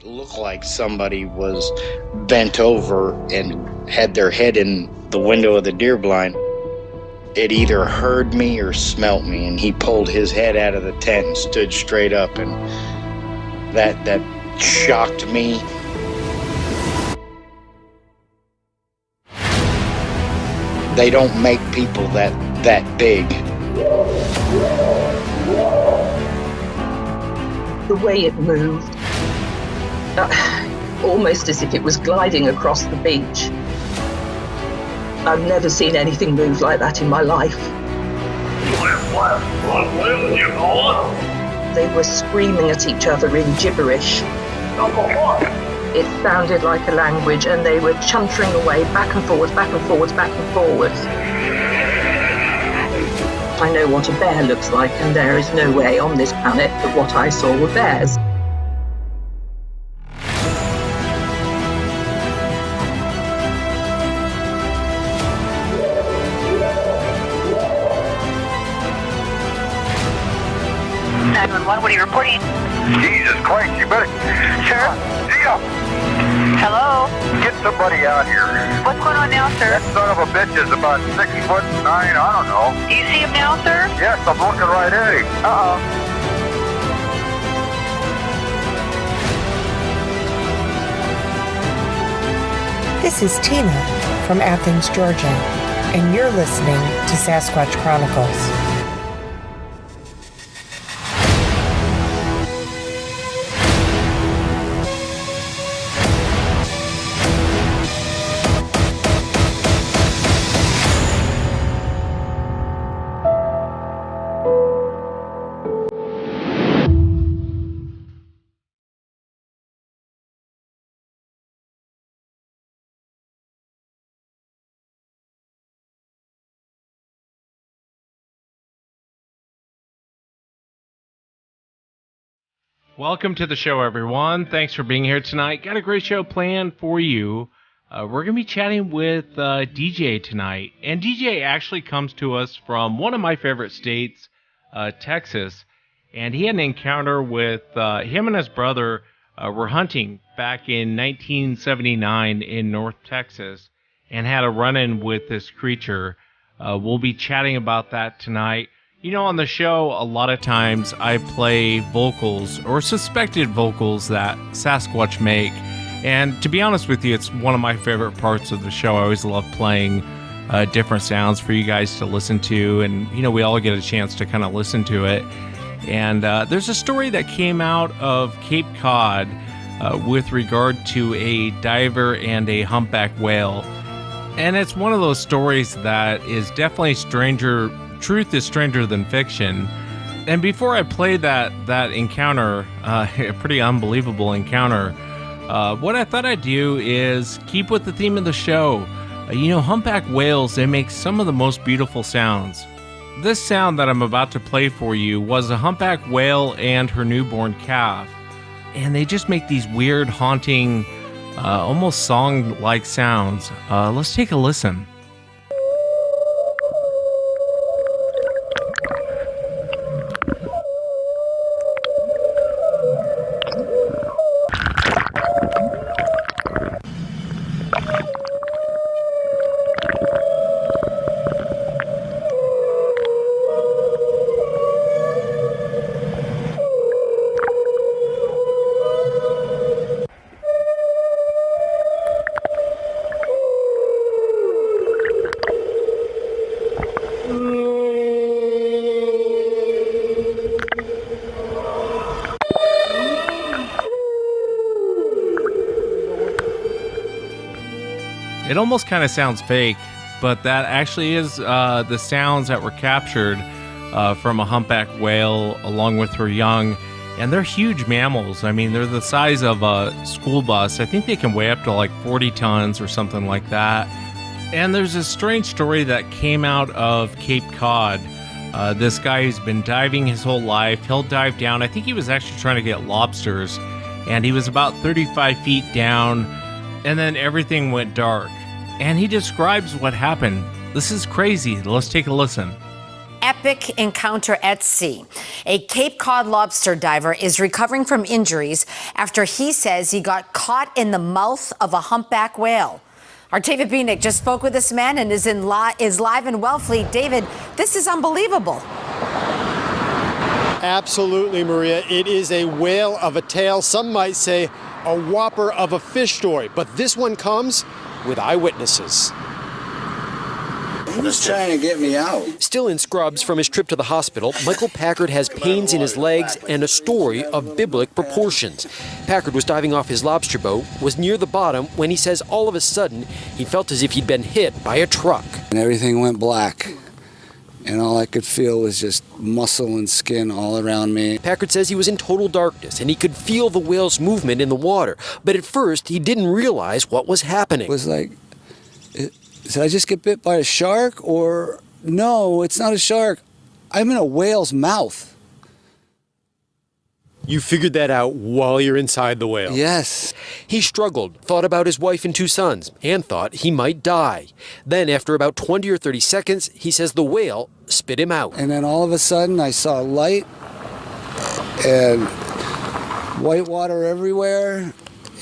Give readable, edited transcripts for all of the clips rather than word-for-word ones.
It looked like somebody was bent over and had their head in the window of the deer blind. It either heard me or smelt me, and he pulled his head out of the tent and stood straight up, and that shocked me. They don't make people that big. The way it moved, almost as if it was gliding across the beach. I've never seen anything move like that in my life. They were screaming at each other in gibberish. It sounded like a language, and they were chuntering away back and forwards, back and forwards, back and forwards. I know what a bear looks like, and there is no way on this planet that what I saw were bears. 911, what are you reporting? Jesus Christ, you better... Sir? Zia! Hello? Get somebody out here. What's going on now, sir? That son of a bitch is about 6'9", I don't know. Do you see him now, sir? Yes, I'm looking right at him. Uh-oh. This is Tina from Athens, Georgia, and you're listening to Sasquatch Chronicles. Welcome to the show, everyone. Thanks for being here tonight. Got a great show planned for you. We're going to be chatting with DJ tonight. And DJ actually comes to us from one of my favorite states, Texas. And he had an encounter with him and his brother were hunting back in 1979 in North Texas and had a run-in with this creature. We'll be chatting about that tonight. You know, on the show, a lot of times I play vocals or suspected vocals that Sasquatch make. And to be honest with you, it's one of my favorite parts of the show. I always love playing different sounds for you guys to listen to. And, you know, we all get a chance to kind of listen to it. And there's a story that came out of Cape Cod with regard to a diver and a humpback whale. And it's one of those stories that is definitely truth is stranger than fiction. And before I play that encounter, a pretty unbelievable encounter, what I thought I'd do is keep with the theme of the show. You know, humpback whales, they make some of the most beautiful sounds. This sound that I'm about to play for you was a humpback whale and her newborn calf. And they just make these weird, haunting, almost song-like sounds. Let's take a listen. It almost kind of sounds fake, but that actually is the sounds that were captured from a humpback whale along with her young. And they're huge mammals. I mean, they're the size of a school bus. I think they can weigh up to like 40 tons or something like that. And there's a strange story that came out of Cape Cod. This guy who's been diving his whole life, he'll dive down. I think he was actually trying to get lobsters. And he was about 35 feet down. And then everything went dark. And he describes what happened. This is crazy. Let's take a listen. epic encounter at sea. A Cape Cod lobster diver is recovering from injuries after he says he got caught in the mouth of a humpback whale. Our David Bienick just spoke with this man and is live in Wellfleet. David, this is unbelievable. Absolutely, Maria. It is a whale of a tale. Some might say a whopper of a fish story. But this one comes with eyewitnesses. He was trying to get me out. Still in scrubs from his trip to the hospital, Michael Packard has pains in his legs and a story of biblical proportions. Packard was diving off his lobster boat, was near the bottom when he says all of a sudden he felt as if he'd been hit by a truck. And everything went black. And all I could feel was just muscle and skin all around me. Packard says he was in total darkness and he could feel the whale's movement in the water. But at first, he didn't realize what was happening. It was like, did I just get bit by a shark? Or, no, it's not a shark. I'm in a whale's mouth. You figured that out while you're inside the whale? Yes. He struggled, thought about his wife and 2 sons, and thought he might die. Then, after about 20 or 30 seconds, he says the whale spit him out. And then all of a sudden, I saw light and white water everywhere.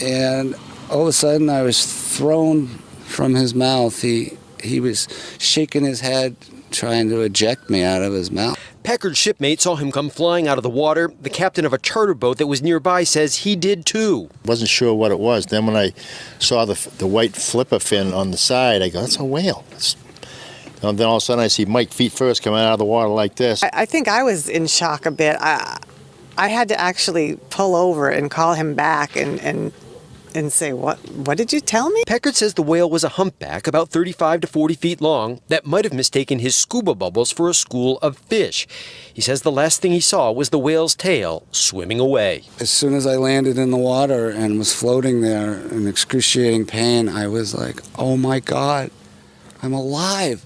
And all of a sudden, I was thrown from his mouth. He was shaking his head, trying to eject me out of his mouth. Packard's shipmate saw him come flying out of the water. The captain of a charter boat that was nearby says he did too. Wasn't sure what it was. Then when I saw the white flipper fin on the side, I go, that's a whale. And then all of a sudden I see Mike feet first coming out of the water like this. I think I was in shock a bit. I had to actually pull over and call him back and say, what did you tell me? Packard says the whale was a humpback about 35 to 40 feet long that might have mistaken his scuba bubbles for a school of fish. He says the last thing he saw was the whale's tail swimming away. As soon as I landed in the water and was floating there in excruciating pain, I was like, oh my God, I'm alive.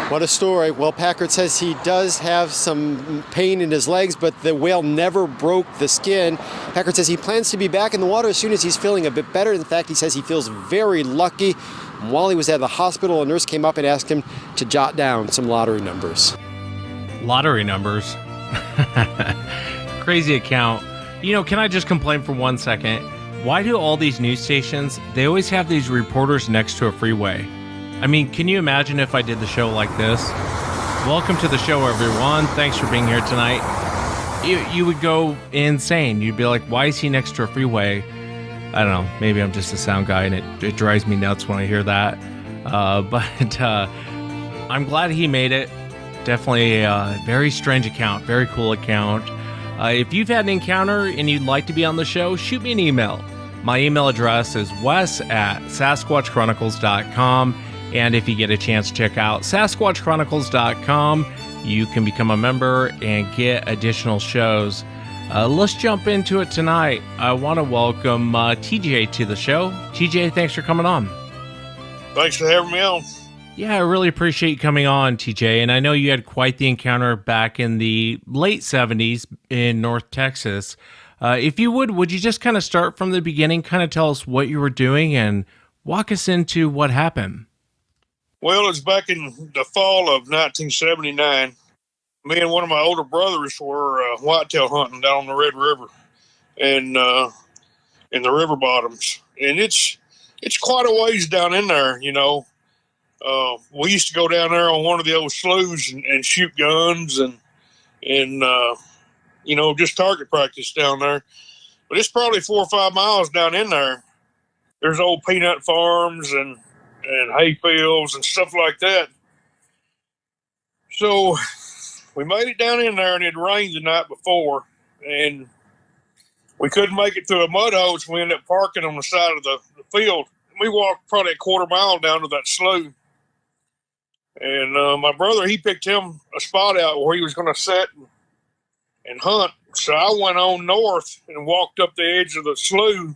What a story. Well, Packard says he does have some pain in his legs, but the whale never broke the skin. Packard says he plans to be back in the water as soon as he's feeling a bit better. In fact, he says he feels very lucky. While he was at the hospital, a nurse came up and asked him to jot down some lottery numbers. Lottery numbers? Crazy account. You know, can I just complain for 1 second? Why do all these news stations, they always have these reporters next to a freeway? I mean, can you imagine if I did the show like this? Welcome to the show, everyone. Thanks for being here tonight. You would go insane. You'd be like, why is he next to a freeway? I don't know. Maybe I'm just a sound guy, and it drives me nuts when I hear that. But I'm glad he made it. Definitely a very strange account. Very cool account. If you've had an encounter and you'd like to be on the show, shoot me an email. My email address is wes@sasquatchchronicles.com. And if you get a chance to check out sasquatchchronicles.com, you can become a member and get additional shows. Let's jump into it tonight. I want to welcome TJ to the show. TJ, thanks for coming on. Thanks for having me on. Yeah, I really appreciate you coming on, TJ. And I know you had quite the encounter back in the late 70s in North Texas. If you would you just kind of start from the beginning, kind of tell us what you were doing and walk us into what happened? Well, it's back in the fall of 1979. Me and one of my older brothers were whitetail hunting down the Red River and in the river bottoms. And it's quite a ways down in there, you know. We used to go down there on one of the old sloughs and shoot guns and you know, just target practice down there. But it's probably 4 or 5 miles down in there. There's old peanut farms and hay fields and stuff like that. So we made it down in there, and it rained the night before, and we couldn't make it through a mud hole, so we ended up parking on the side of the field. We walked probably a quarter mile down to that slough, and my brother, he picked him a spot out where he was going to sit and hunt. So I went on north and walked up the edge of the slough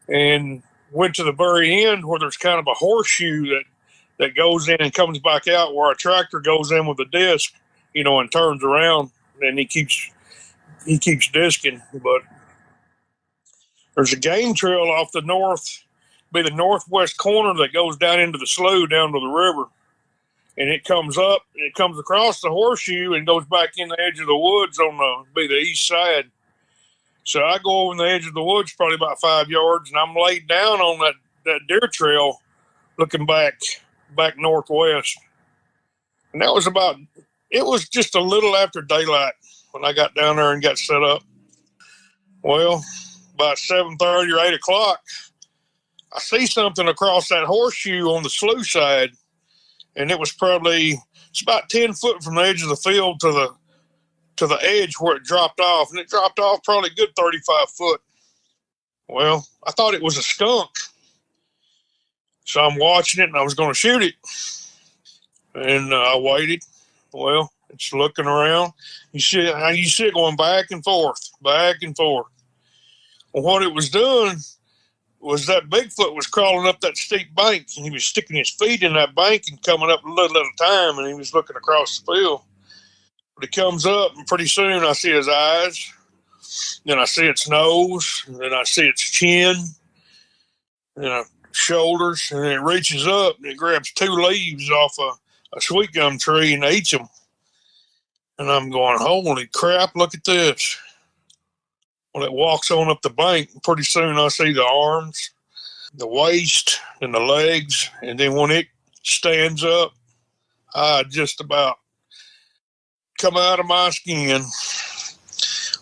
and went to the very end where there's kind of a horseshoe that goes in and comes back out, where a tractor goes in with a disc, you know, and turns around, and he keeps disking. But there's a game trail off the northwest corner that goes down into the slough down to the river. and it comes up, and it comes across the horseshoe and goes back in the edge of the woods on the east side. So I go over in the edge of the woods, probably about 5 yards, and I'm laid down on that deer trail, looking back northwest. And that was it was just a little after daylight when I got down there and got set up. Well, about 7:30 or 8 o'clock, I see something across that horseshoe on the slough side, and it's about 10 foot from the edge of the field to the edge where it dropped off, and it dropped off probably a good 35 foot. Well, I thought it was a skunk. So I'm watching it, and I was going to shoot it. And I waited. Well, it's looking around. You see it going back and forth, back and forth. Well, what it was doing was that Bigfoot was crawling up that steep bank, and he was sticking his feet in that bank and coming up a little at a time, and he was looking across the field. But he comes up, and pretty soon I see his eyes, then I see its nose, and then I see its chin, and shoulders, and it reaches up and it grabs 2 leaves off a sweet gum tree and eats them. And I'm going, holy crap, look at this. Well, it walks on up the bank, and pretty soon I see the arms, the waist, and the legs, and then when it stands up, I just about come out of my skin.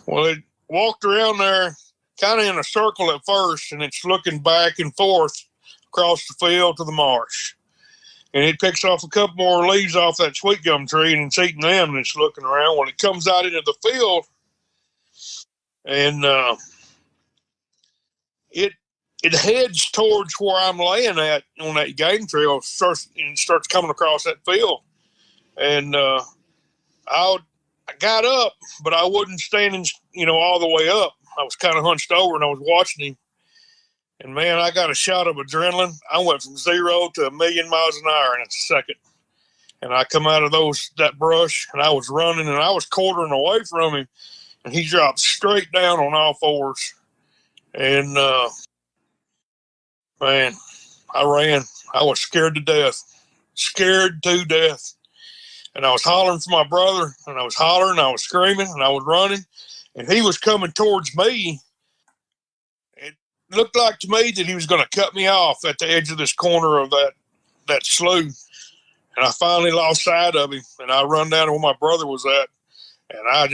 Well, it walked around there kind of in a circle at first, and it's looking back and forth across the field to the marsh. And it picks off a couple more leaves off that sweet gum tree, and it's eating them, and it's looking around. When it comes out into the field, and it heads towards where I'm laying at on that game trail, and starts coming across that field. And I got up, but I wasn't standing, all the way up. I was kind of hunched over, and I was watching him. And, man, I got a shot of adrenaline. I went from 0 to 1,000,000 miles an hour in a second. And I come out of that brush, and I was running, and I was quartering away from him. And he dropped straight down on all fours. And, man, I ran. I was scared to death. And I was hollering for my brother, and I was hollering, I was screaming, and I was running. And he was coming towards me. Looked like to me that he was going to cut me off at the edge of this corner of that slough. And I finally lost sight of him, and I run down to where my brother was at. And I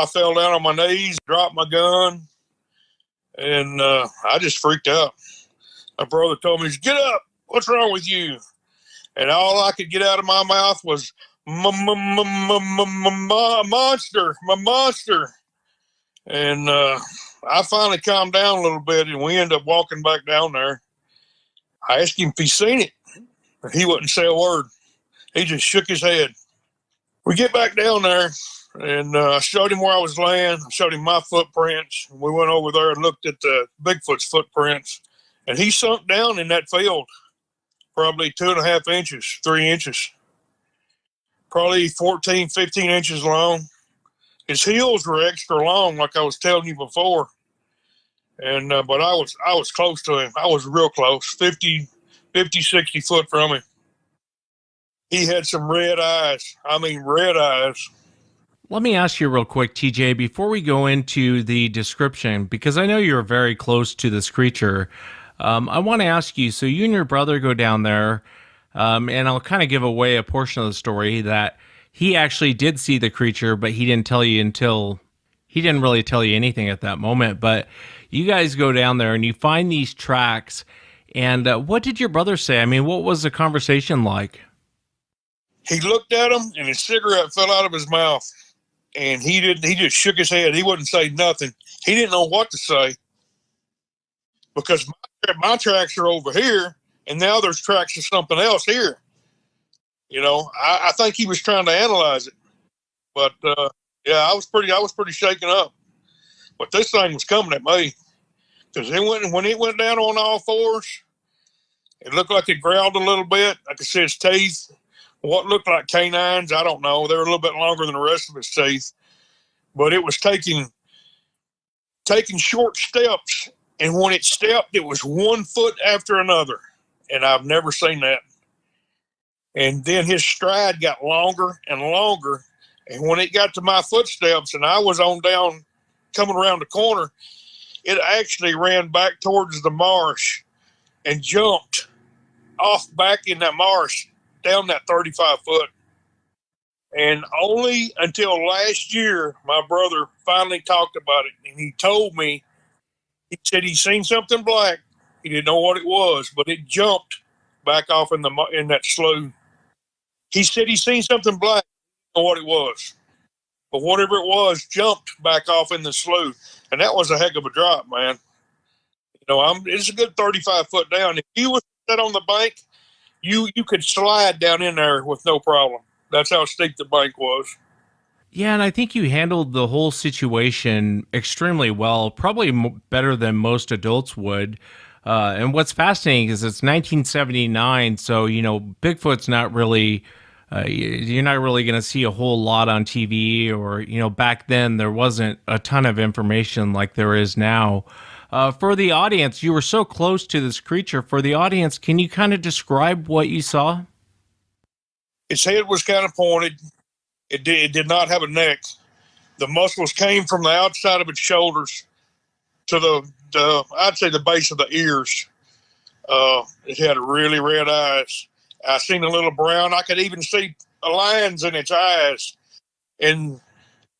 fell down on my knees, dropped my gun, and I just freaked out. My brother told me, "Get up, what's wrong with you?" And all I could get out of my mouth was, monster, my monster. And I finally calmed down a little bit, and we ended up walking back down there. I asked him if he seen it, but he wouldn't say a word. He just shook his head. We get back down there, and I showed him where I was laying. I showed him my footprints. We went over there and looked at the Bigfoot's footprints, and he sunk down in that field, probably 2.5 inches, 3 inches, probably 14, 15 inches long. His heels were extra long, like I was telling you before. And but I was close to him. I was real close, 50, 60 foot from him. He had some red eyes. I mean, red eyes. Let me ask you real quick, TJ, before we go into the description, because I know you're very close to this creature. I want to ask you, so you and your brother go down there, and I'll kind of give away a portion of the story that he actually did see the creature, but he didn't really tell you anything at that moment. But you guys go down there and you find these tracks. And what did your brother say? I mean, what was the conversation like? He looked at him, and his cigarette fell out of his mouth. And he just shook his head. He wouldn't say nothing. He didn't know what to say. Because my tracks are over here, and now there's tracks of something else here. I think he was trying to analyze it, but yeah, I was pretty shaken up. But this thing was coming at me because when it went down on all fours, it looked like it growled a little bit. I could see its teeth. What looked like canines, I don't know. They were a little bit longer than the rest of its teeth, but it was taking short steps. And when it stepped, it was 1 foot after another, and I've never seen that. And then his stride got longer and longer. And when it got to my footsteps and I was on down, coming around the corner, it actually ran back towards the marsh and jumped off back in that marsh down that 35 foot. And only until last year, my brother finally talked about it. And he told me, he said he seen something black. He didn't know what it was, but it jumped back off in that slough. He said he seen something black. I don't know what it was. But whatever it was, jumped back off in the slough. And that was a heck of a drop, man. It's a good 35 foot down. If you was set on the bank, you could slide down in there with no problem. That's how steep the bank was. Yeah, and I think you handled the whole situation extremely well, probably better than most adults would. And what's fascinating is it's 1979, so, Bigfoot's not really, you're not really going to see a whole lot on TV, or, back then there wasn't a ton of information like there is now. For the audience, you were so close to this creature. For the audience, can you kind of describe what you saw? Its head was kind of pointed. It did not have a neck. The muscles came from the outside of its shoulders to I'd say the base of the ears. It had really red eyes. I seen a little brown. I could even see lines in its eyes. And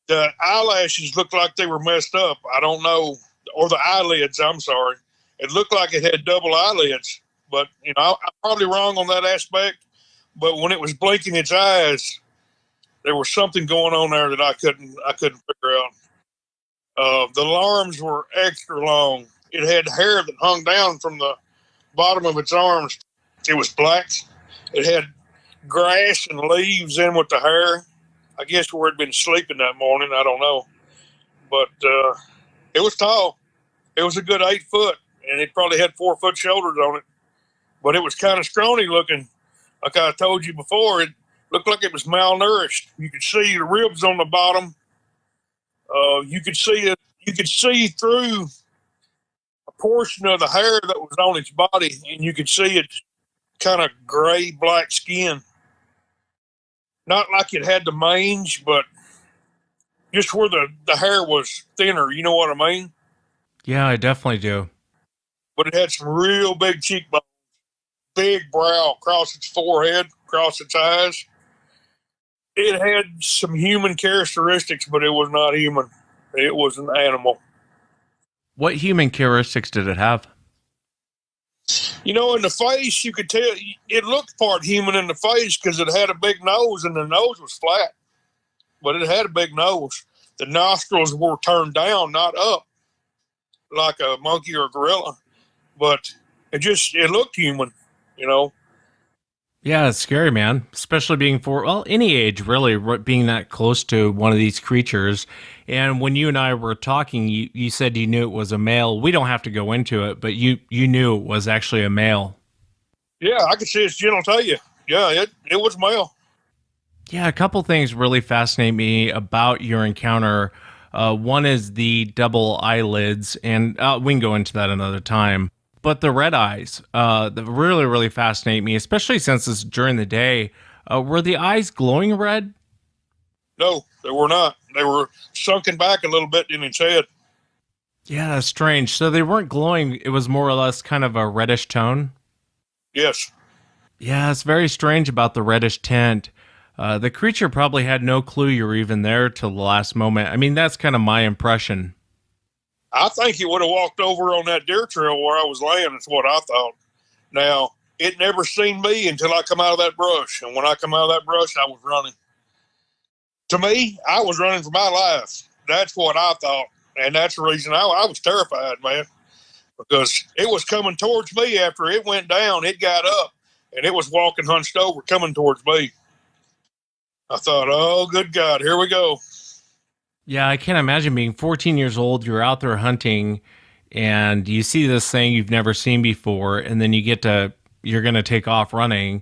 the eyelashes looked like they were messed up. I don't know. Or the eyelids, I'm sorry. It looked like it had double eyelids. But, I'm probably wrong on that aspect. But when it was blinking its eyes, there was something going on there that I couldn't figure out. The arms were extra long. It had hair that hung down from the bottom of its arms. It was black. It had grass and leaves in with the hair. I guess where it'd been sleeping that morning. I don't know. But it was tall. It was a good 8 foot, and it probably had 4 foot shoulders on it. But it was kind of scrawny looking. Like I told you before, it looked like it was malnourished. You could see the ribs on the bottom. You could see it. You could see through a portion of the hair that was on its body, and you could see its kind of gray black skin. Not like it had the mange, but just where the hair was thinner. You know what I mean? Yeah, I definitely do. But it had some real big cheekbones, big brow across its forehead, across its eyes. It had some human characteristics, but it was not human. It was an animal. What human characteristics did it have? In the face, you could tell it looked part human in the face because it had a big nose and the nose was flat. But it had a big nose. The nostrils were turned down, not up, like a monkey or a gorilla. But it looked human, Yeah, it's scary, man. Especially being any age, really, being that close to one of these creatures. And when you and I were talking, you said you knew it was a male. We don't have to go into it, but you knew it was actually a male. Yeah, I could see its genitalia. Yeah, it was male. Yeah, a couple things really fascinate me about your encounter. One is the double eyelids, and we can go into that another time. But the red eyes, that really, really fascinate me, especially since it's during the day. Were the eyes glowing red? No, they were not. They were sunken back a little bit in its head. Yeah, that's strange. So they weren't glowing. It was more or less kind of a reddish tone? Yes. Yeah, it's very strange about the reddish tint. The creature probably had no clue you were even there till the last moment. I mean, that's kind of my impression. I think it would have walked over on that deer trail where I was laying. That's what I thought. Now, it never seen me until I come out of that brush. And when I come out of that brush, I was running. To me, I was running for my life. That's what I thought. And that's the reason I was terrified, man. Because it was coming towards me after it went down. It got up, and it was walking hunched over, coming towards me. I thought, oh, good God, here we go. Yeah, I can't imagine being 14 years old, you're out there hunting, and you see this thing you've never seen before, and then you're going to take off running,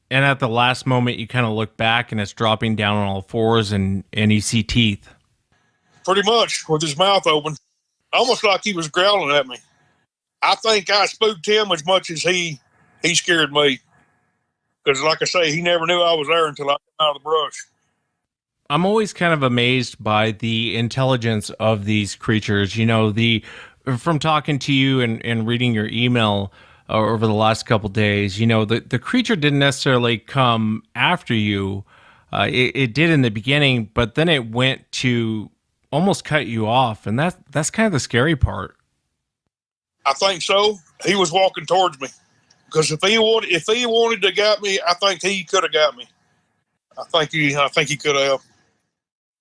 and at the last moment, you kind of look back, and it's dropping down on all fours, and you see teeth. Pretty much, with his mouth open, almost like he was growling at me. I think I spooked him as much as he scared me. Because, like I say, he never knew I was there until I came out of the brush. I'm always kind of amazed by the intelligence of these creatures. You know, from talking to you and reading your email over the last couple days, you know, the creature didn't necessarily come after you. It did in the beginning, but then it went to almost cut you off, and that's kind of the scary part. I think so. He was walking towards me, because if he wanted to got me, I think he could have got me. I think he could have.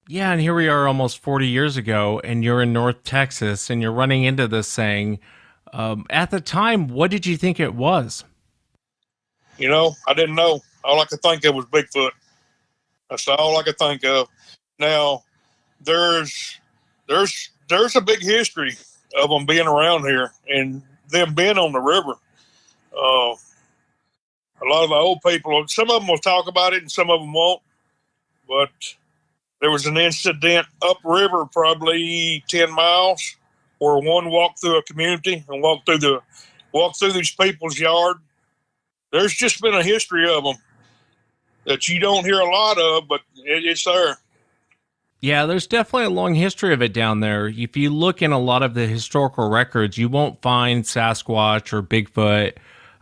Yeah, and here we are almost 40 years ago, and you're in North Texas, and you're running into this thing. At the time, what did you think it was? You know, I didn't know. All I could think of was Bigfoot. That's all I could think of. Now, there's a big history of them being around here and them being on the river. A lot of the old people, some of them will talk about it and some of them won't. But there was an incident upriver, probably 10 miles, where one walked through a community and walked through these people's yard. There's just been a history of them that you don't hear a lot of, but it's there. Yeah, there's definitely a long history of it down there. If you look in a lot of the historical records, you won't find Sasquatch or Bigfoot.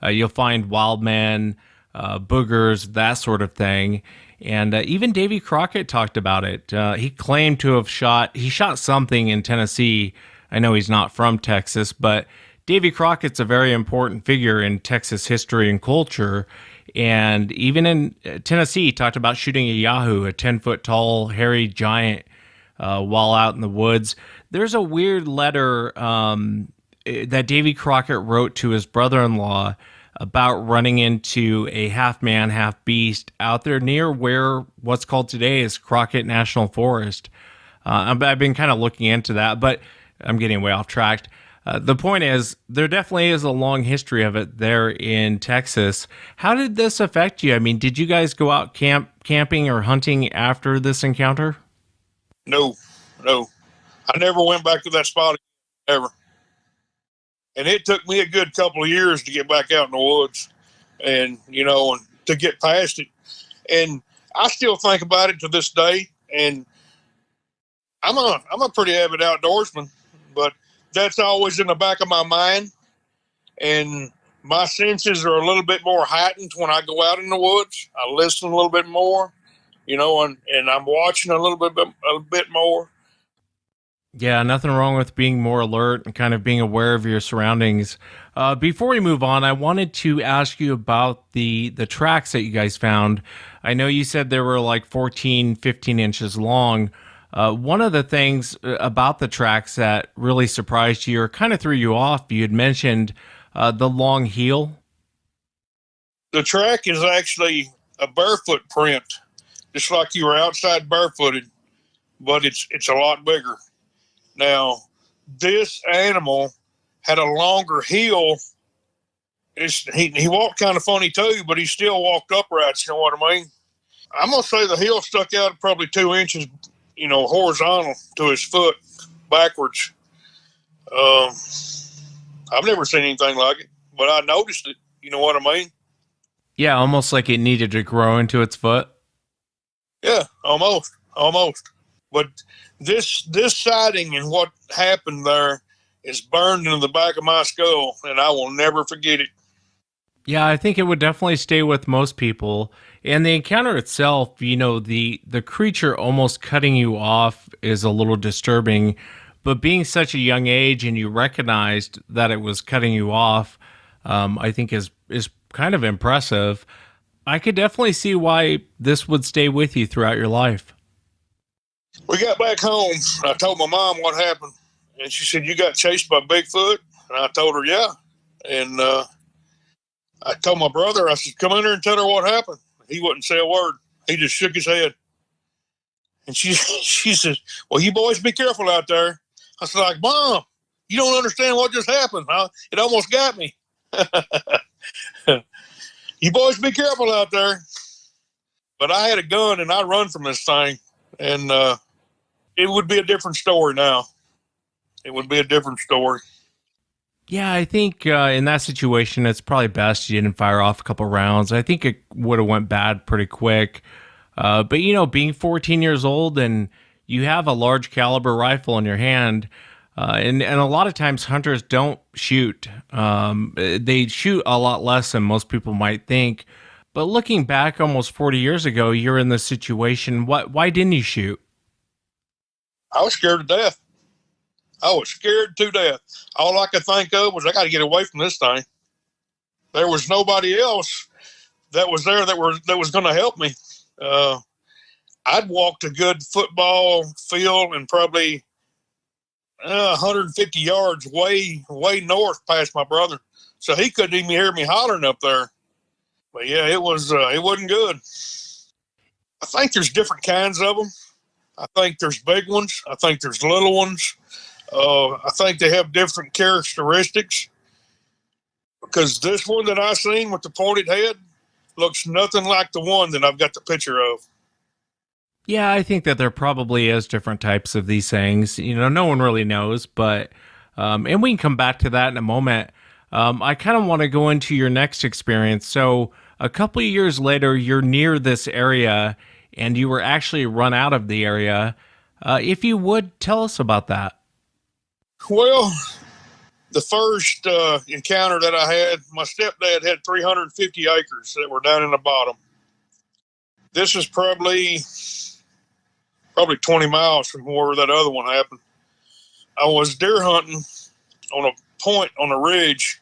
You'll find wild men, boogers, that sort of thing. And even Davy Crockett talked about it. He claimed to have shot something in Tennessee. I know he's not from Texas, but Davy Crockett's a very important figure in Texas history and culture. And even in Tennessee, he talked about shooting a Yahoo, a 10-foot tall, hairy giant, while out in the woods. There's a weird letter that Davy Crockett wrote to his brother-in-law about running into a half man, half beast out there near where what's called today is Crockett National Forest. I've been kind of looking into that, but I'm getting way off track. The point is, there definitely is a long history of it there in Texas. How did this affect you? I mean, did you guys go out camping or hunting after this encounter? No. I never went back to that spot ever. And it took me a good couple of years to get back out in the woods and, you know, and to get past it. And I still think about it to this day. And I'm a pretty avid outdoorsman, but that's always in the back of my mind. And my senses are a little bit more heightened when I go out in the woods. I listen a little bit more, you know, and I'm watching a little bit more. Yeah, nothing wrong with being more alert and kind of being aware of your surroundings. Before we move on, I wanted to ask you about the tracks that you guys found. I know you said they were like 14, 15 inches long. One of the things about the tracks that really surprised you or kind of threw you off, you had mentioned the long heel. The track is actually a barefoot print, just like you were outside barefooted, but it's a lot bigger. Now, this animal had a longer heel. He walked kind of funny too, but he still walked upright, you know what I mean? I'm going to say the heel stuck out probably 2 inches, you know, horizontal to his foot, backwards. I've never seen anything like it, but I noticed it, you know what I mean? Yeah, almost like it needed to grow into its foot. Yeah, almost. But this sighting and what happened there is burned into the back of my skull, and I will never forget it. Yeah, I think it would definitely stay with most people. And the encounter itself, you know, the creature almost cutting you off is a little disturbing. But being such a young age and you recognized that it was cutting you off, I think is kind of impressive. I could definitely see why this would stay with you throughout your life. We got back home. I told my mom what happened, and she said, "You got chased by Bigfoot?" And I told her, "Yeah." And I told my brother, I said, "Come in here and tell her what happened." He wouldn't say a word. He just shook his head. And she said, "Well, you boys be careful out there." I said, "Like, Mom, you don't understand what just happened. Huh? It almost got me." You boys be careful out there. But I had a gun, and I run from this thing. And it would be a different story now. It would be a different story. Yeah, I think in that situation, it's probably best you didn't fire off a couple rounds. I think it would have went bad pretty quick. But being 14 years old and you have a large caliber rifle in your hand, and a lot of times hunters don't shoot. They shoot a lot less than most people might think. But looking back almost 40 years ago, you're in this situation. Why didn't you shoot? I was scared to death. I was scared to death. All I could think of was I got to get away from this thing. There was nobody else that was there that was going to help me. I'd walked a good football field and probably 150 yards way north past my brother, so he couldn't even hear me hollering up there. But yeah, it wasn't good. I think there's different kinds of them. I think there's big ones. I think there's little ones. I think they have different characteristics, because this one that I seen with the pointed head looks nothing like the one that I've got the picture of. Yeah, I think that there probably is different types of these things. No one really knows, but and we can come back to that in a moment. I kind of want to go into your next experience. So a couple of years later, you're near this area and you were actually run out of the area. If you would, tell us about that. Well, the first encounter that I had, my stepdad had 350 acres that were down in the bottom. This is probably 20 miles from where that other one happened. I was deer hunting on a point on a ridge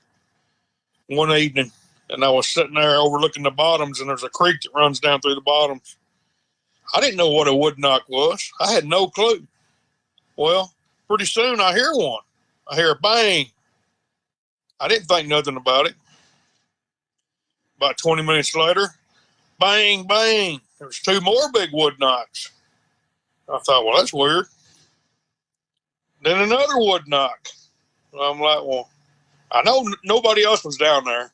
one evening, and I was sitting there overlooking the bottoms, and there's a creek that runs down through the bottoms. I didn't know what a wood knock was. I had no clue. Well, pretty soon I hear one. I hear a bang. I didn't think nothing about it. About 20 minutes later, bang, bang. There's two more big wood knocks. I thought, well, that's weird. Then another wood knock. I'm like, well, I know nobody else was down there.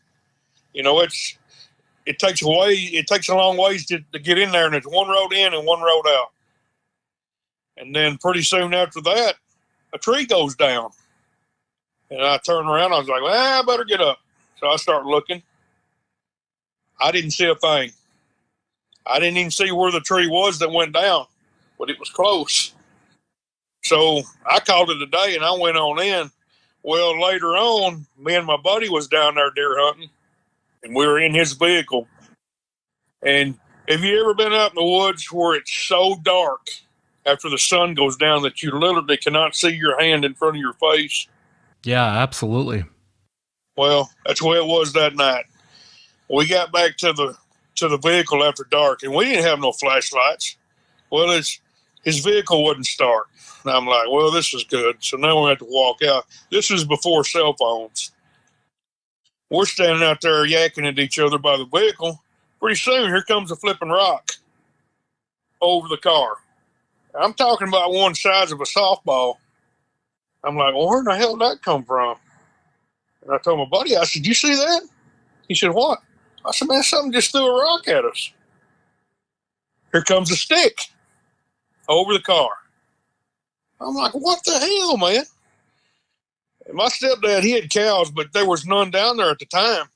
It takes a long ways to get in there, and it's one road in and one road out. And then pretty soon after that, a tree goes down. And I turn around, I was like, well, I better get up. So I start looking. I didn't see a thing. I didn't even see where the tree was that went down, but it was close. So I called it a day and I went on in. Well, later on, me and my buddy was down there deer hunting, and we were in his vehicle. And have you ever been out in the woods where it's so dark after the sun goes down that you literally cannot see your hand in front of your face? Yeah, absolutely. Well, that's the way it was that night. We got back to the vehicle after dark, and we didn't have no flashlights. Well, his vehicle wouldn't start. And I'm like, well, this is good. So now we have to walk out. This is before cell phones. We're standing out there yakking at each other by the vehicle. Pretty soon, here comes a flipping rock over the car. I'm talking about one size of a softball. I'm like, well, where in the hell did that come from? And I told my buddy, I said, you see that? He said, what? I said, man, something just threw a rock at us. Here comes a stick over the car. I'm like, what the hell, man? And my stepdad, he had cows, but there was none down there at the time.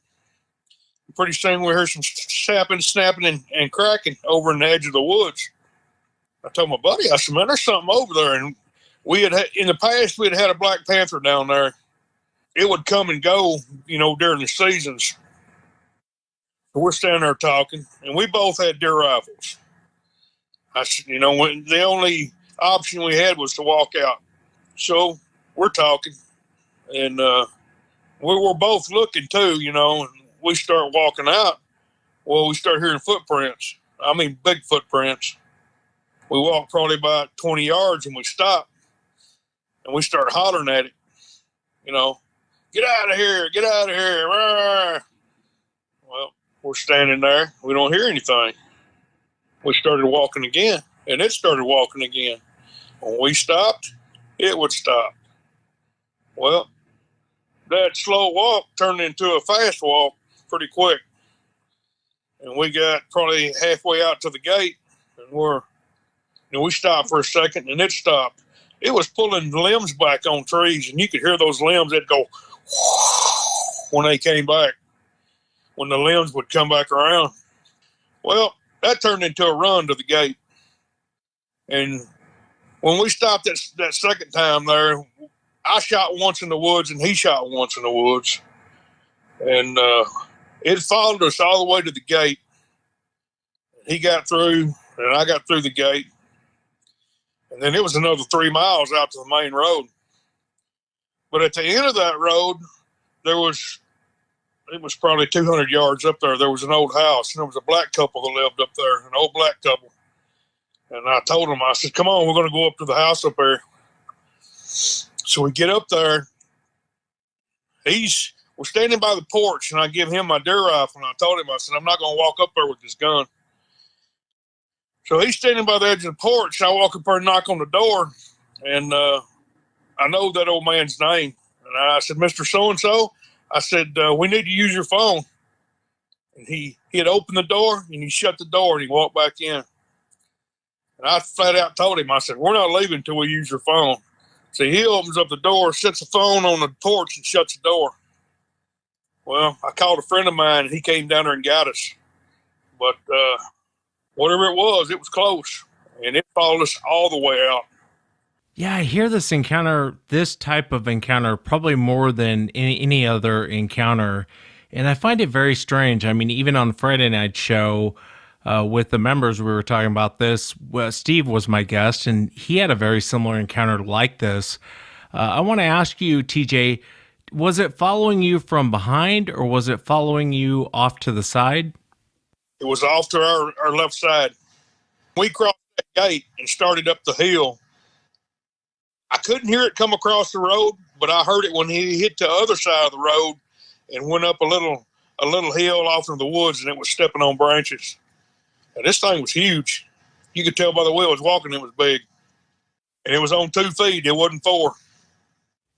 Pretty soon we heard some snapping, and cracking over in the edge of the woods. I told my buddy, I said, man, there's something over there. And we had in the past, we had a black panther down there. It would come and go, during the seasons. We're standing there talking, and we both had deer rifles. I said, when the only option we had was to walk out. So we're talking, and we were both looking too, and we start walking out. Well, we start hearing footprints. I mean, big footprints. We walked probably about 20 yards, and we stopped, and we start hollering at it, get out of here, get out of here. Well, we're standing there. We don't hear anything. We started walking again, and it started walking again. When we stopped, it would stop. Well, that slow walk turned into a fast walk pretty quick. And we got probably halfway out to the gate, and we stopped for a second, and it stopped. It was pulling limbs back on trees, and you could hear those limbs that go when they came back, when the limbs would come back around. Well, that turned into a run to the gate. And when we stopped that second time there, I shot once in the woods and he shot once in the woods. And it followed us all the way to the gate. He got through and I got through the gate. And then it was another 3 miles out to the main road. But at the end of that road, it was probably 200 yards up there. There was an old house, and there was a black couple that lived up there, an old black couple. And I told them, I said, come on, we're going to go up to the house up there. So we get up there. We're standing by the porch, and I give him my deer rifle, and I told him, I said, I'm not going to walk up there with this gun. So he's standing by the edge of the porch, and I walk up there and knock on the door, and I know that old man's name. And I said, Mr. So-and-so, I said, we need to use your phone. And he had opened the door, and he shut the door, and he walked back in. And I flat out told him, I said, we're not leaving until we use your phone. So he opens up the door, sets the phone on the porch, and shuts the door. Well, I called a friend of mine, and he came down there and got us. But whatever it was close. And it followed us all the way out. Yeah, I hear this type of encounter, probably more than any other encounter. And I find it very strange. I mean, even on Friday night show with the members, we were talking about this. Well, Steve was my guest, and he had a very similar encounter like this. I want to ask you, TJ, was it following you from behind, or was it following you off to the side? It was off to our left side. We crossed that gate and started up the hill. I couldn't hear it come across the road, but I heard it when he hit the other side of the road and went up a little hill off into the woods, and it was stepping on branches. And this thing was huge. You could tell by the way it was walking, it was big. And it was on 2 feet. It wasn't 4.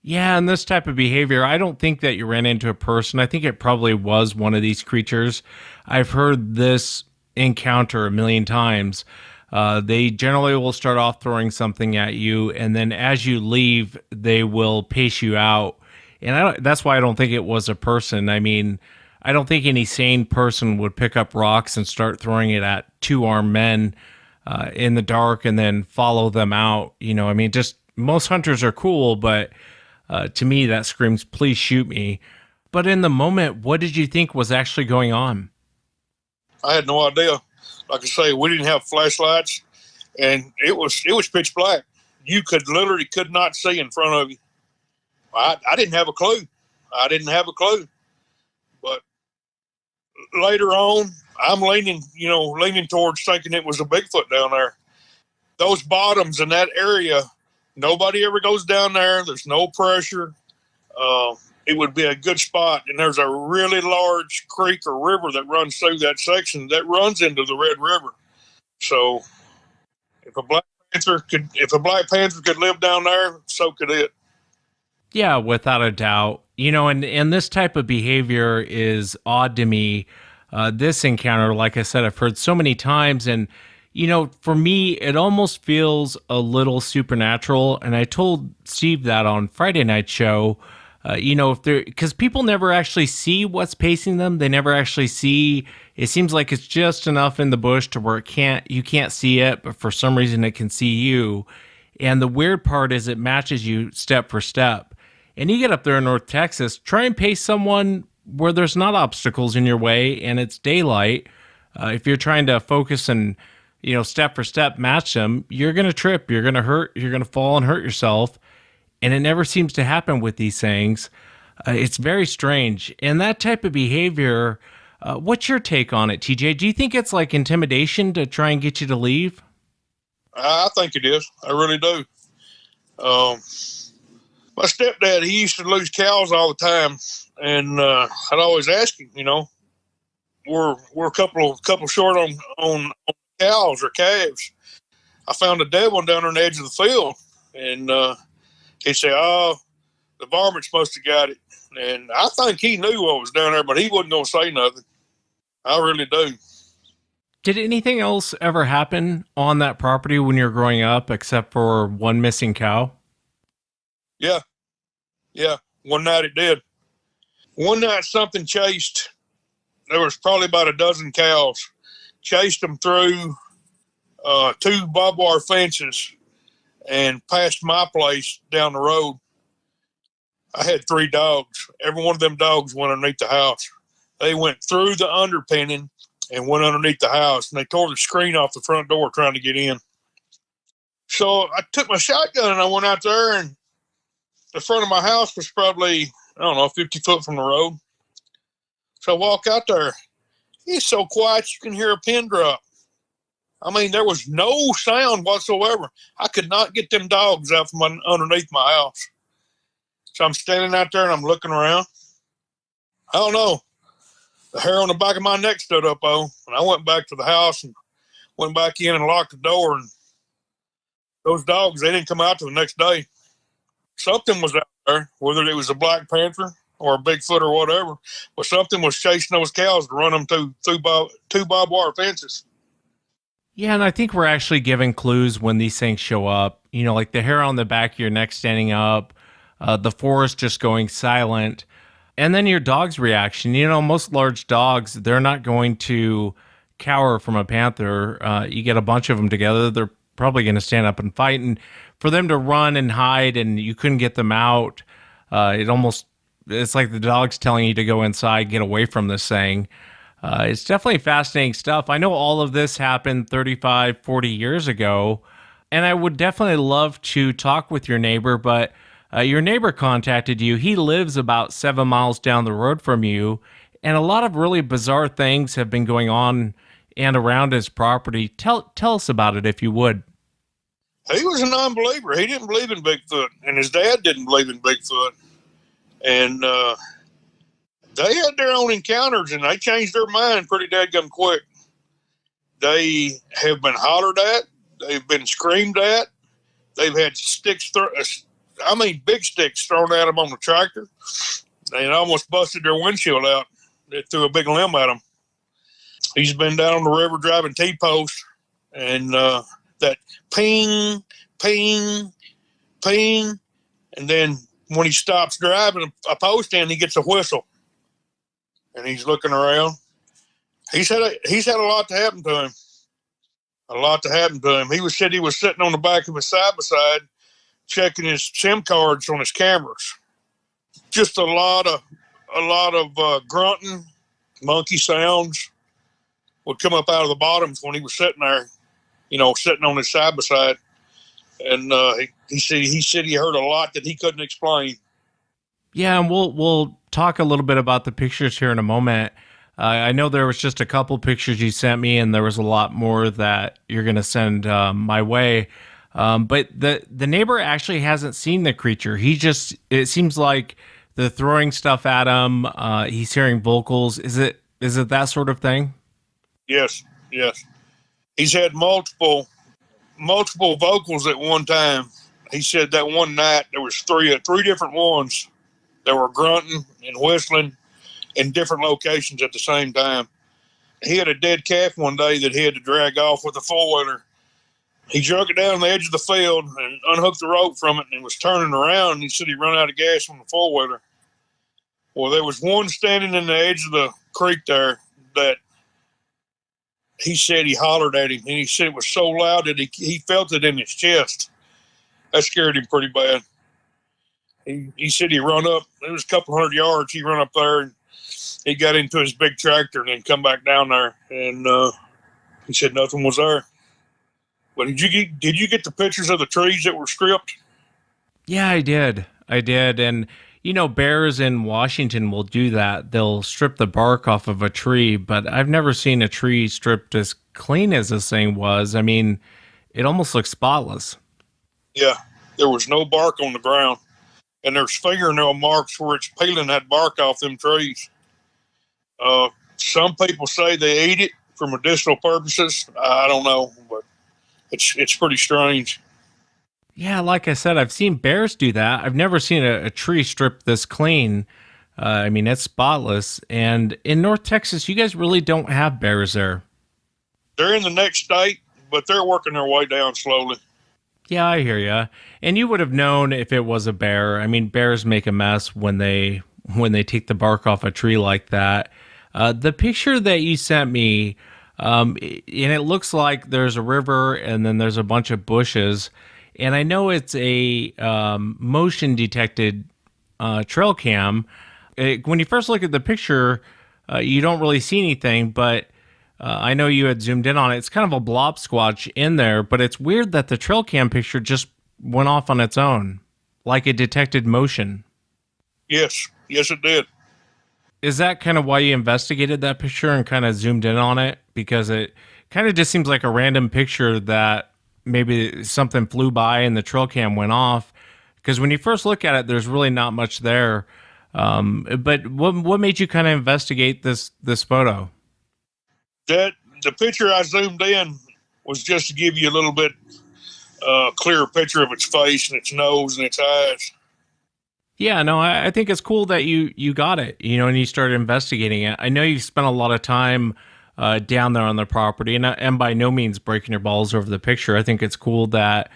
Yeah, and this type of behavior, I don't think that you ran into a person. I think it probably was one of these creatures. I've heard this encounter a million times. They generally will start off throwing something at you, and then as you leave, they will pace you out. And that's why I don't think it was a person. I mean, I don't think any sane person would pick up rocks and start throwing it at 2 armed men in the dark and then follow them out. You know, I mean, just most hunters are cool, but to me, that screams, please shoot me. But in the moment, what did you think was actually going on? I had no idea. Like I say, we didn't have flashlights, and it was pitch black. You literally could not see in front of you. I didn't have a clue. But later on, I'm leaning towards thinking it was a Bigfoot down there. Those bottoms in that area, nobody ever goes down there. There's no pressure. It would be a good spot. And there's a really large creek or river that runs through that section that runs into the Red River. So if a Black Panther could live down there, so could it. Yeah, without a doubt. You know, and this type of behavior is odd to me. This encounter, like I said, I've heard so many times, and you know, for me, it almost feels a little supernatural. And I told Steve that on Friday night show. You know, because people never actually see what's pacing them. They never actually see. It seems like it's just enough in the bush to where you can't see it, but for some reason it can see you. And the weird part is it matches you step for step. And you get up there in North Texas, try and pace someone where there's not obstacles in your way and it's daylight. If you're trying to focus and, you know, step for step match them, you're going to trip, you're going to hurt, you're going to fall and hurt yourself. And it never seems to happen with these things. It's very strange. And that type of behavior, what's your take on it, TJ? Do you think it's like intimidation to try and get you to leave? I think it is. I really do. My stepdad, he used to lose cows all the time. And I'd always ask him, you know, we're a couple short on cows or calves. I found a dead one down on the edge of the field. And he said, oh, the varmint's supposed to got it. And I think he knew what was down there, but he wasn't going to say nothing. I really do. Did anything else ever happen on that property when you were growing up except for one missing cow? Yeah. One night it did. One night something chased, there was probably about a dozen cows, chased them through 2 barbed wire fences and past my place down the road. I had 3 dogs. Every one of them dogs went underneath the house. They went through the underpinning and went underneath the house, and they tore the screen off the front door trying to get in. So I took my shotgun and I went out there, and the front of my house was probably, 50 foot from the road. So I walk out there. It's so quiet you can hear a pin drop. I mean, there was no sound whatsoever. I could not get them dogs out from underneath my house. So I'm standing out there and I'm looking around. I don't know. The hair on the back of my neck stood up, and I went back to the house and went back in and locked the door. And those dogs, they didn't come out till the next day. Something was out there, whether it was a black panther or a Bigfoot or whatever, but something was chasing those cows to run them through 2 barbed wire fences. Yeah, and I think we're actually giving clues when these things show up. Like the hair on the back of your neck standing up, the forest just going silent, and then your dog's reaction. Most large dogs, they're not going to cower from a panther. You get a bunch of them together, they're probably going to stand up and fight. And for them to run and hide and you couldn't get them out, it's like the dog's telling you to go inside, get away from this thing. It's definitely fascinating stuff. I know all of this happened 35, 40 years ago, and I would definitely love to talk with your neighbor, but your neighbor contacted you. He lives about 7 miles down the road from you, and a lot of really bizarre things have been going on and around his property. Tell us about it, if you would. He was a non-believer. He didn't believe in Bigfoot, and his dad didn't believe in Bigfoot. And they had their own encounters, and they changed their mind pretty dadgum quick. They have been hollered at. They've been screamed at. They've had big sticks thrown at them on the tractor. They almost busted their windshield out. They threw a big limb at them. He's been down on the river driving T-posts, and that ping, ping, ping, and then when he stops driving a post in, he gets a whistle, and he's looking around. He's had a lot to happen to him. A lot to happen to him. He said he was sitting on the back of his side-by-side, checking his SIM cards on his cameras. Just a lot of grunting, monkey sounds would come up out of the bottoms when he was sitting there, sitting on his side-by-side. And he said he heard a lot that he couldn't explain. Yeah, and we'll talk a little bit about the pictures here in a moment. I know there was just a couple pictures you sent me, and there was a lot more that you're going to send my way. But the neighbor actually hasn't seen the creature. It seems like they're throwing stuff at him. He's hearing vocals. Is it that sort of thing? Yes. He's had multiple vocals at one time. He said that one night there was three different ones that were grunting and whistling in different locations at the same time. He had a dead calf one day that he had to drag off with a four-wheeler. He drug it down the edge of the field and unhooked the rope from it and was turning around. And he said he run out of gas on the four-wheeler. Well, there was one standing in the edge of the creek there that he said he hollered at him, and he said it was so loud that he felt it in his chest. That scared him pretty bad. He said he run up. It was a couple 100 yards. He run up there, and he got into his big tractor and then come back down there. And he said nothing was there. But did you get the pictures of the trees that were stripped? Yeah, I did. And bears in Washington will do that. They'll strip the bark off of a tree, but I've never seen a tree stripped as clean as this thing was. I mean, it almost looks spotless. Yeah, there was no bark on the ground. And there's fingernail marks where it's peeling that bark off them trees. Some people say they eat it for medicinal purposes. I don't know, but it's pretty strange. Yeah, like I said, I've seen bears do that. I've never seen a tree stripped this clean. I mean, it's spotless. And in North Texas, you guys really don't have bears there. They're in the next state, but they're working their way down slowly. Yeah, I hear ya. And you would have known if it was a bear. I mean, bears make a mess when they when they take the bark off a tree like that. The picture that you sent me, and it looks like there's a river and then there's a bunch of bushes. And I know it's a motion detected trail cam. When you first look at the picture, you don't really see anything, but I know you had zoomed in on it. It's kind of a blob squatch in there, but it's weird that the trail cam picture just went off on its own, like it detected motion. Yes, it did. Is that kind of why you investigated that picture and kind of zoomed in on it? Because it kind of just seems like a random picture that maybe something flew by and the trail cam went off. Because when you first look at it, there's really not much there. But what made you kind of investigate this photo? The picture I zoomed in was just to give you a little bit clearer picture of its face and its nose and its eyes. Yeah, no, I think it's cool that you got it, and you started investigating it. I know you've spent a lot of time down there on the property, and by no means breaking your balls over the picture. I think it's cool that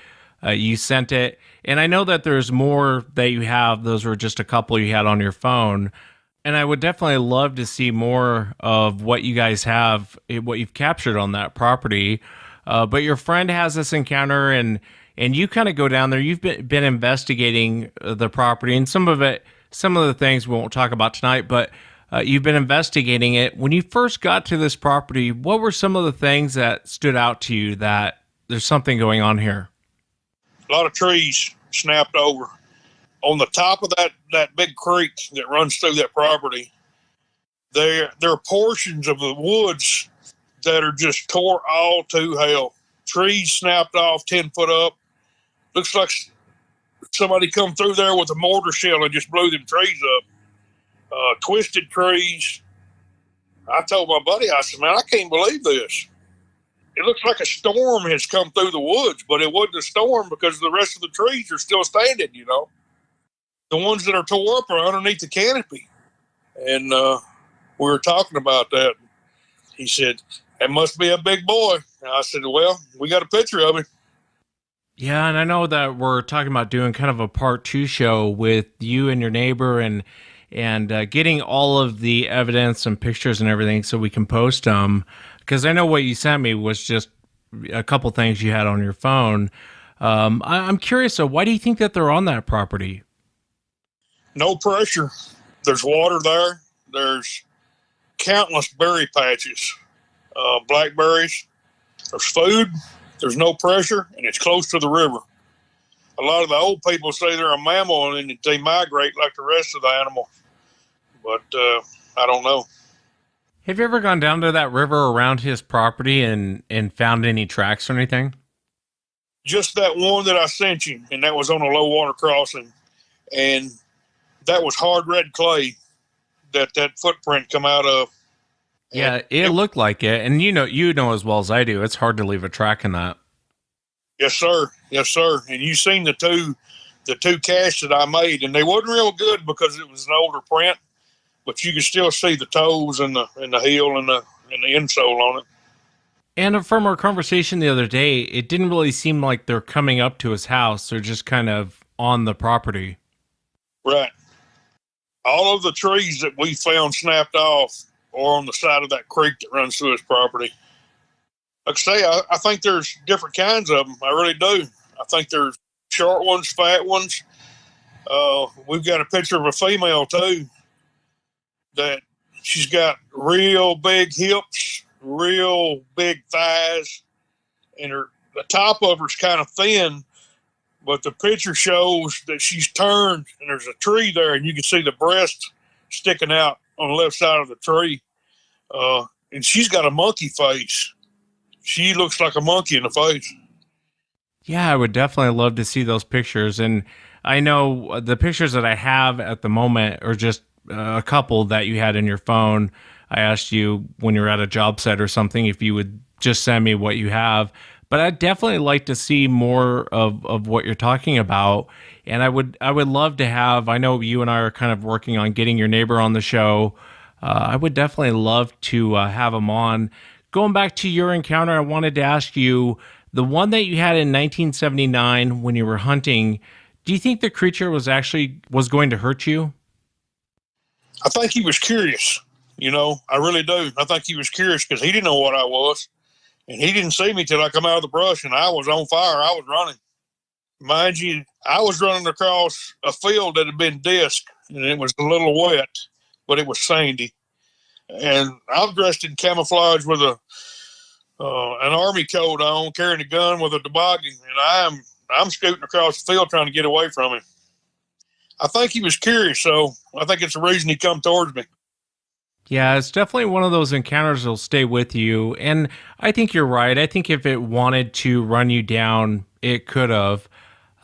you sent it. And I know that there's more that you have. Those were just a couple you had on your phone. And I would definitely love to see more of what you guys have, what you've captured on that property. But your friend has this encounter, and you kind of go down there. You've been investigating the property, and some of the things we won't talk about tonight, but you've been investigating it. When you first got to this property, what were some of the things that stood out to you that there's something going on here? A lot of trees snapped over. On the top of that big creek that runs through that property, there are portions of the woods that are just tore all to hell. Trees snapped off 10 foot up. Looks like somebody come through there with a mortar shell and just blew them trees up. Twisted trees. I told my buddy, I said, man, I can't believe this. It looks like a storm has come through the woods, but it wasn't a storm because the rest of the trees are still standing, The ones that are tore up are underneath the canopy. And we were talking about that. He said, that must be a big boy. And I said, well, we got a picture of him. Yeah, and I know that we're talking about doing kind of a part 2 show with you and your neighbor and getting all of the evidence and pictures and everything so we can post them. Because I know what you sent me was just a couple things you had on your phone. I'm curious, so why do you think that they're on that property? No pressure. There's water there. There's countless berry patches, blackberries. There's food. There's no pressure, and it's close to the river. A lot of the old people say they're a mammal and they migrate like the rest of the animal. But I don't know. Have you ever gone down to that river around his property and found any tracks or anything? Just that one that I sent you, and that was on a low water crossing. And that was hard red clay that footprint come out of. Yeah, it looked like it. And you know as well as I do, it's hard to leave a track in that. Yes, sir. Yes, sir. And you seen the two casts that I made, and they wasn't real good because it was an older print, but you could still see the toes and the heel and the insole on it. And from our conversation the other day, it didn't really seem like they're coming up to his house. They're just kind of on the property. Right. All of the trees that we found snapped off are on the side of that creek that runs through his property. Like I say, I think there's different kinds of them. I really do. I think there's short ones, fat ones. We've got a picture of a female too that she's got real big hips, real big thighs, and the top of her's kind of thin, but the picture shows that she's turned and there's a tree there and you can see the breast sticking out on the left side of the tree. And she's got a monkey face. She looks like a monkey in the face. Yeah, I would definitely love to see those pictures. And I know the pictures that I have at the moment are just a couple that you had in your phone. I asked you when you're at a job site or something if you would just send me what you have. But I'd definitely like to see more of what you're talking about. And I would love to have, I know you and I are kind of working on getting your neighbor on the show. I would definitely love to have him on. Going back to your encounter, I wanted to ask you, the one that you had in 1979 when you were hunting, do you think the creature was going to hurt you? I think he was curious. I really do. I think he was curious because he didn't know what I was. And he didn't see me till I come out of the brush, and I was on fire. I was running. Mind you, I was running across a field that had been disked, and it was a little wet, but it was sandy. And I'm dressed in camouflage with an army coat on, carrying a gun with a toboggan, and I'm scooting across the field trying to get away from him. I think he was curious, so I think it's the reason he come towards me. Yeah, it's definitely one of those encounters that'll stay with you. And I think you're right. I think if it wanted to run you down, it could have.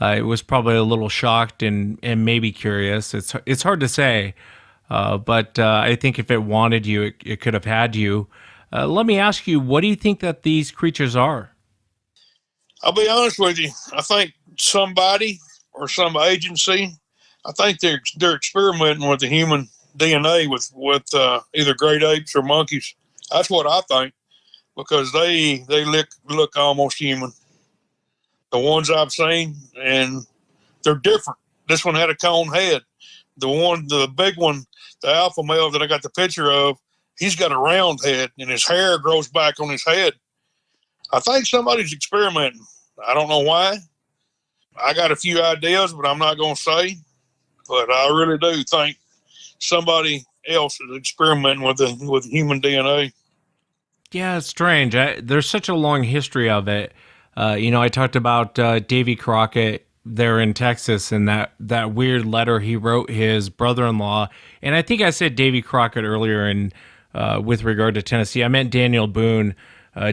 It was probably a little shocked and maybe curious. It's hard to say. But I think if it wanted you, it could have had you. Let me ask you, what do you think that these creatures are? I'll be honest with you. I think somebody or some agency, I think they're experimenting with the human DNA with either great apes or monkeys. That's what I think, because they look almost human. The ones I've seen, and they're different. This one had a cone head. The big one, the alpha male that I got the picture of, he's got a round head, and his hair grows back on his head. I think somebody's experimenting. I don't know why. I got a few ideas, but I'm not going to say. But I really do think somebody else is experimenting with human DNA. Yeah, it's strange. There's such a long history of it. I talked about Davy Crockett there in Texas and that weird letter he wrote his brother-in-law. And I think I said Davy Crockett earlier with regard to Tennessee. I meant Daniel Boone.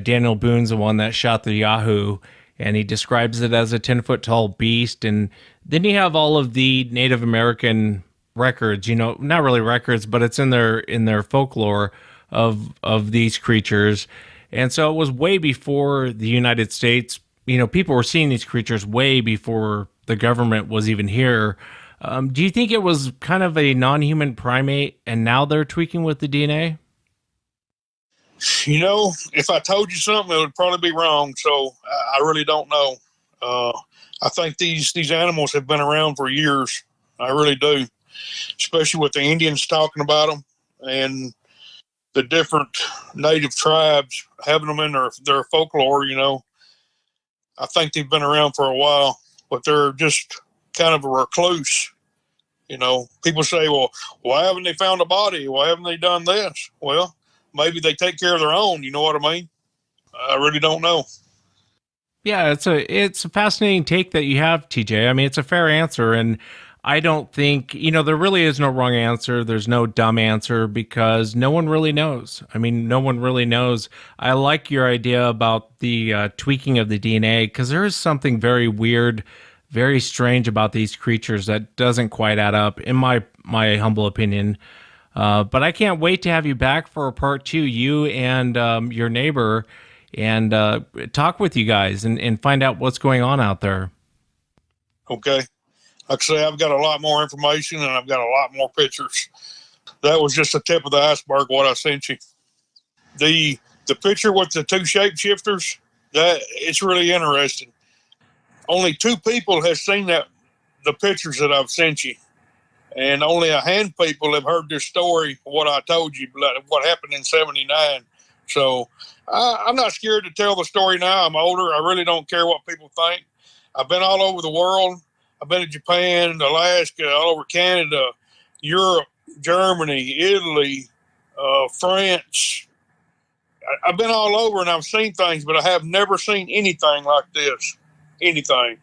Daniel Boone's the one that shot the Yahoo, and he describes it as a 10-foot-tall beast. And then you have all of the Native American records, not really records, but it's in their folklore of these creatures. And so it was way before the United States. People were seeing these creatures way before the government was even here. Do you think it was kind of a non-human primate, and now they're tweaking with the DNA? If I told you something, it would probably be wrong. So I really don't know. I think these animals have been around for years. I really do, especially with the Indians talking about them and the different native tribes having them in their folklore. I think they've been around for a while, but they're just kind of a recluse. People say, well, why haven't they found a body? Why haven't they done this? Well, maybe they take care of their own. You know what I mean? I really don't know. Yeah, it's a fascinating take that you have, TJ. I mean, it's a fair answer, and I don't think, there really is no wrong answer. There's no dumb answer because no one really knows. I mean, no one really knows. I like your idea about the tweaking of the DNA because there is something very weird, very strange about these creatures that doesn't quite add up, in my humble opinion. But I can't wait to have you back for a part 2, you and your neighbor, and talk with you guys and find out what's going on out there. Okay. Like I say, I've got a lot more information and I've got a lot more pictures. That was just the tip of the iceberg, what I sent you. The picture with the 2 shapeshifters, it's really interesting. Only 2 people have seen the pictures that I've sent you. And only a hand of people have heard this story, what I told you, what happened in 79. So I'm not scared to tell the story now. I'm older. I really don't care what people think. I've been all over the world. I've been to Japan, Alaska, all over Canada, Europe, Germany, Italy, France. I've been all over and I've seen things, but I have never seen anything like this. Anything.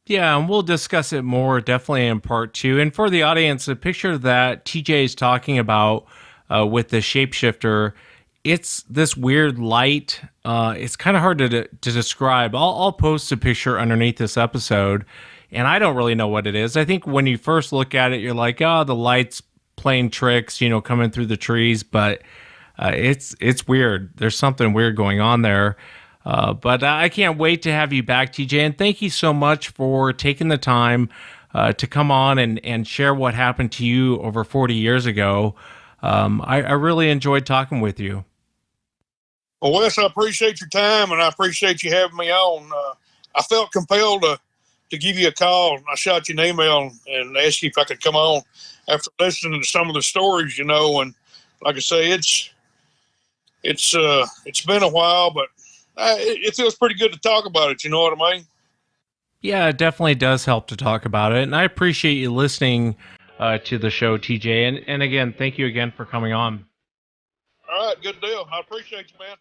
Yeah, and we'll discuss it more definitely in part 2. And for the audience, the picture that TJ is talking about with the shapeshifter, it's this weird light. It's kind of hard to describe. I'll post a picture underneath this episode, and I don't really know what it is. I think when you first look at it, you're like, oh, the light's playing tricks, coming through the trees, but it's weird. There's something weird going on there. But I can't wait to have you back, TJ, and thank you so much for taking the time to come on and share what happened to you over 40 years ago. I really enjoyed talking with you. Well, Wes, I appreciate your time, and I appreciate you having me on. I felt compelled to give you a call. I shot you an email and asked you if I could come on after listening to some of the stories, you know. And like I say, it's been a while, but it feels pretty good to talk about it. You know what I mean? Yeah, it definitely does help to talk about it. And I appreciate you listening to the show, TJ. And again, thank you again for coming on. All right, good deal. I appreciate you, man.